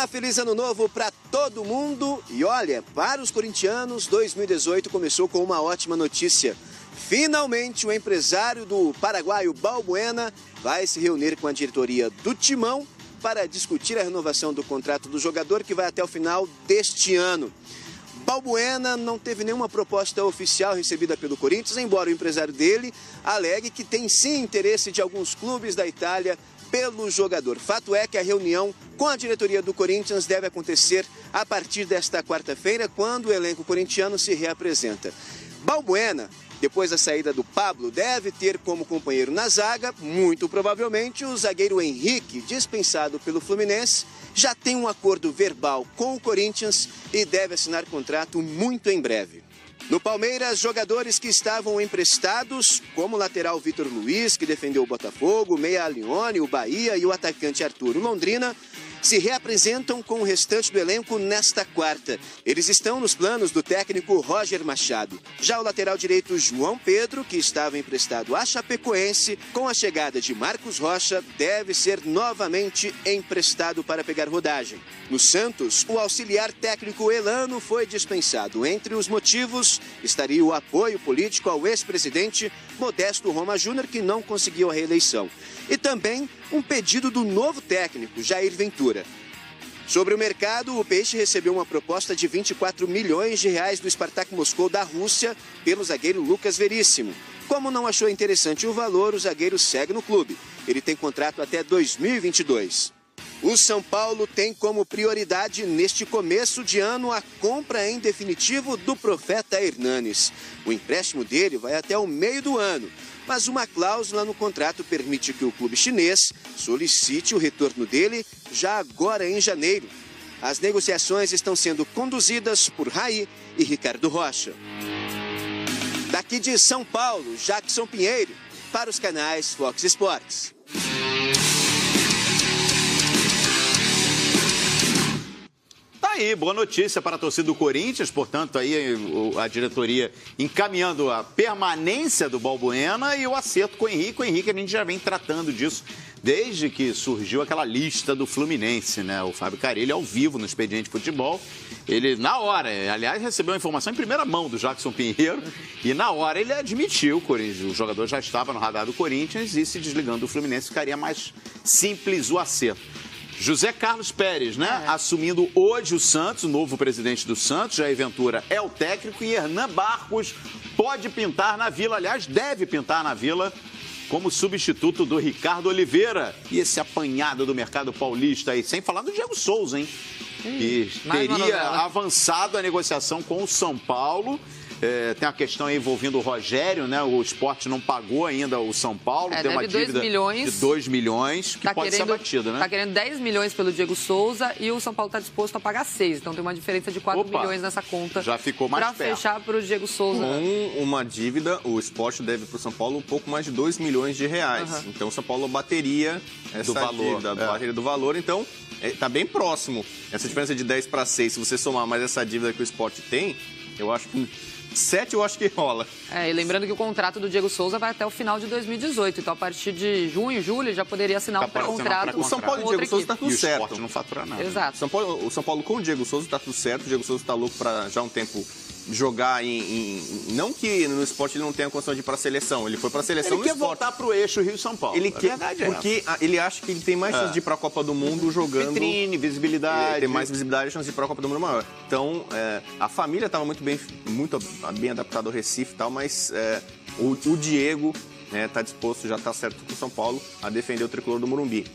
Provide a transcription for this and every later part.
Feliz ano novo para todo mundo. E olha, para os corintianos, 2018 começou com uma ótima notícia. Finalmente, o empresário do paraguaio Balbuena vai se reunir com a diretoria do Timão para discutir a renovação do contrato do jogador, que vai até o final deste ano. Balbuena não teve nenhuma proposta oficial recebida pelo Corinthians, embora o empresário dele alegue que tem sim interesse de alguns clubes da Itália pelo jogador. Fato é que a reunião com a diretoria do Corinthians deve acontecer a partir desta quarta-feira, quando o elenco corintiano se reapresenta. Balbuena, depois da saída do Pablo, deve ter como companheiro na zaga, muito provavelmente, o zagueiro Henrique, dispensado pelo Fluminense, já tem um acordo verbal com o Corinthians e deve assinar contrato muito em breve. No Palmeiras, jogadores que estavam emprestados, como o lateral Vitor Luiz, que defendeu o Botafogo, o meia Alione, o Bahia e o atacante Arturo Londrina, se reapresentam com o restante do elenco nesta quarta. Eles estão nos planos do técnico Roger Machado. Já o lateral direito João Pedro, que estava emprestado à Chapecoense, com a chegada de Marcos Rocha, deve ser novamente emprestado para pegar rodagem. No Santos, o auxiliar técnico Elano foi dispensado. Entre os motivos, estaria o apoio político ao ex-presidente Modesto Roma Júnior, que não conseguiu a reeleição. E também um pedido do novo técnico, Jair Ventura. Sobre o mercado, o Peixe recebeu uma proposta de 24 milhões de reais do Spartak Moscou da Rússia pelo zagueiro Lucas Veríssimo. Como não achou interessante o valor, o zagueiro segue no clube. Ele tem contrato até 2022. O São Paulo tem como prioridade, neste começo de ano, a compra em definitivo do Profeta Hernanes. O empréstimo dele vai até o meio do ano, mas uma cláusula no contrato permite que o clube chinês solicite o retorno dele já agora em janeiro. As negociações estão sendo conduzidas por Raí e Ricardo Rocha. Daqui de São Paulo, Jackson Pinheiro, para os canais Fox Sports. Tá aí, boa notícia para a torcida do Corinthians, portanto, aí a diretoria encaminhando a permanência do Balbuena e o acerto com o Henrique. O Henrique, a gente já vem tratando disso desde que surgiu aquela lista do Fluminense, né? O Fábio Carille, ao vivo no Expediente Futebol, ele, na hora, aliás, recebeu a informação em primeira mão do Jackson Pinheiro e, na hora, ele admitiu que o jogador já estava no radar do Corinthians e, se desligando do Fluminense, ficaria mais simples o acerto. José Carlos Pérez, né? Assumindo hoje o Santos, o novo presidente do Santos. Jair Ventura é o técnico e Hernan Barros pode pintar na Vila, aliás, deve pintar na Vila como substituto do Ricardo Oliveira. E esse apanhado do mercado paulista aí, sem falar do Diego Souza, hein? Que teria avançado a negociação com o São Paulo. Tem a questão aí envolvendo o Rogério, né? O Sport não pagou ainda o São Paulo, tem uma dívida de 2 milhões, que pode ser batida, né? Está querendo 10 milhões pelo Diego Souza e o São Paulo está disposto a pagar 6. Então tem uma diferença de 4 milhões nessa conta. Já ficou mais perto. Para fechar para o Diego Souza. Com uma dívida, o Sport deve para o São Paulo um pouco mais de 2 milhões de reais. Então o São Paulo bateria essa dívida, bateria do valor. Então está bem próximo. Essa diferença de 10 para 6, se você somar mais essa dívida que o Sport tem, eu acho que 7 eu acho que rola. E lembrando que o contrato do Diego Souza vai até o final de 2018. Então, a partir de junho, julho, ele já poderia assinar um pré-contrato. O São Paulo e o Diego Souza está tudo certo. O Sport não fatura nada. Exato. O São Paulo com o Diego Souza está tudo certo. O Diego Souza está louco para já há um tempo jogar não que no Sport ele não tenha condição de ir para a seleção. Ele foi para a seleção no Sport. Ele quer voltar para o eixo Rio-São Paulo. Ele quer, porque ele acha que ele tem mais chance de ir para a Copa do Mundo jogando. Vitrine, visibilidade. Tem mais visibilidade e chance de ir para a Copa do Mundo maior. Então, a família estava muito bem adaptada ao Recife e tal, mas o Diego está disposto, já está certo com o São Paulo, a defender o tricolor do Morumbi.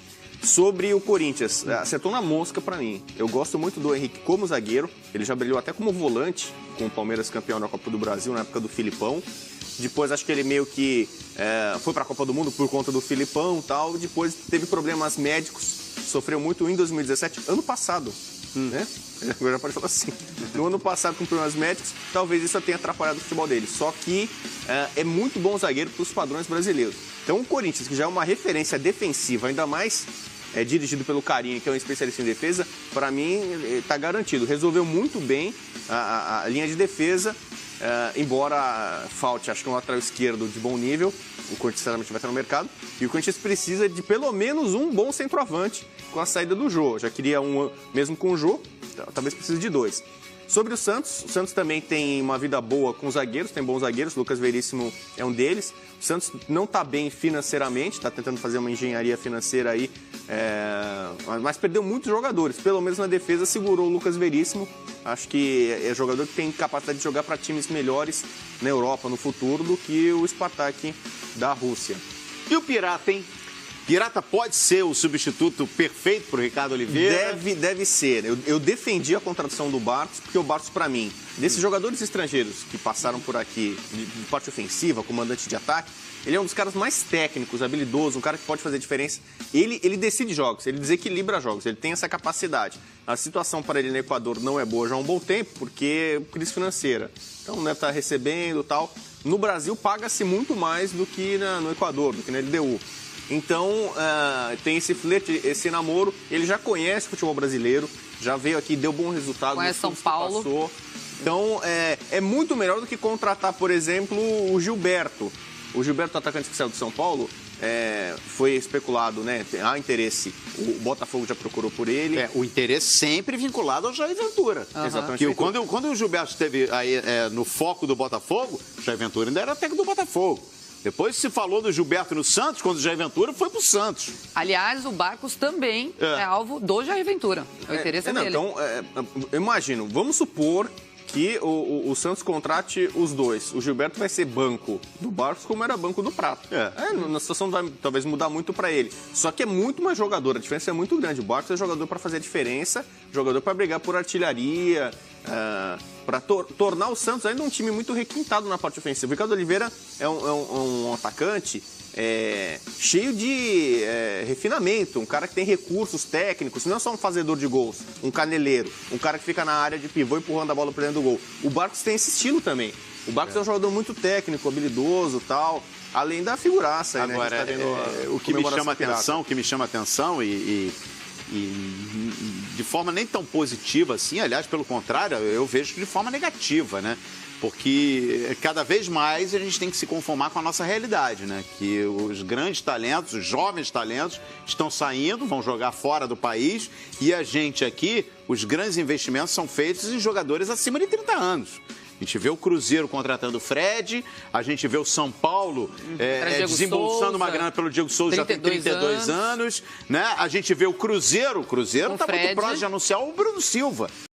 Sobre o Corinthians, acertou na mosca pra mim. Eu gosto muito do Henrique como zagueiro. Ele já brilhou até como volante com o Palmeiras campeão da Copa do Brasil na época do Filipão. Depois acho que ele meio que foi pra Copa do Mundo por conta do Filipão e tal. Depois teve problemas médicos, sofreu muito em 2017, ano passado, né? Agora pode falar assim. No ano passado com problemas médicos, talvez isso tenha atrapalhado o futebol dele. Só que é muito bom zagueiro para os padrões brasileiros. Então o Corinthians, que já é uma referência defensiva, ainda mais dirigido pelo Carinho, que é um especialista em defesa, para mim está garantido. Resolveu muito bem a linha de defesa, embora falte, acho que um lateral esquerdo de bom nível, o Corinthians sinceramente vai estar no mercado, e o Corinthians precisa de pelo menos um bom centroavante com a saída do Jô. Já queria um mesmo com o Jô, talvez precise de 2. Sobre o Santos também tem uma vida boa com os zagueiros, tem bons zagueiros, o Lucas Veríssimo é um deles. O Santos não está bem financeiramente, está tentando fazer uma engenharia financeira aí, mas perdeu muitos jogadores. Pelo menos na defesa segurou o Lucas Veríssimo. Acho que é jogador que tem capacidade de jogar para times melhores na Europa no futuro do que o Spartak da Rússia. E o Pirata, hein? Pirata pode ser o substituto perfeito para o Ricardo Oliveira? Deve ser. Eu defendi a contratação do Barcos, porque o Barcos, para mim, desses jogadores estrangeiros que passaram por aqui, de parte ofensiva, comandante de ataque, ele é um dos caras mais técnicos, habilidoso, um cara que pode fazer diferença. Ele decide jogos, ele desequilibra jogos, ele tem essa capacidade. A situação para ele no Equador não é boa já há um bom tempo, porque é crise financeira. Então, não deve estar recebendo e tal. No Brasil, paga-se muito mais do que no Equador, do que na LDU. Então, tem esse flerte, esse namoro. Ele já conhece o futebol brasileiro, já veio aqui, deu bom resultado. Conhece São Paulo. Passou. Então, é muito melhor do que contratar, por exemplo, o Gilberto. O Gilberto, atacante que saiu de São Paulo, foi especulado, né? Há interesse. O Botafogo já procurou por ele. O interesse sempre vinculado ao Jair Ventura. Exatamente. Que quando o Gilberto esteve aí, no foco do Botafogo, o Jair Ventura ainda era técnico do Botafogo. Depois se falou do Gilberto no Santos, quando o Jair Ventura foi pro Santos. Aliás, o Barcos também é alvo do Jair Ventura. O interesse é dele. Então, eu imagino, vamos supor que o Santos contrate os dois. O Gilberto vai ser banco do Barcos como era banco do Prato. Na situação vai talvez mudar muito para ele. Só que é muito mais jogador, a diferença é muito grande. O Barcos é jogador para fazer a diferença, jogador para brigar por artilharia, para tornar o Santos ainda um time muito requintado na parte ofensiva. O Ricardo Oliveira é um atacante cheio de refinamento, um cara que tem recursos técnicos, não é só um fazedor de gols, um caneleiro, um cara que fica na área de pivô empurrando a bola para dentro do gol. O Barcos tem esse estilo também. O Barcos é um jogador muito técnico, habilidoso e tal, além da figuraça. Agora, né? o que me chama atenção e de forma nem tão positiva assim, aliás, pelo contrário, eu vejo de forma negativa, né? Porque cada vez mais a gente tem que se conformar com a nossa realidade, né? Que os grandes talentos, os jovens talentos estão saindo, vão jogar fora do país e a gente aqui, os grandes investimentos são feitos em jogadores acima de 30 anos. A gente vê o Cruzeiro contratando o Fred, a gente vê o São Paulo desembolsando uma grana pelo Diego Souza, já tem 32 anos, né? A gente vê o Cruzeiro está muito próximo de anunciar o Bruno Silva.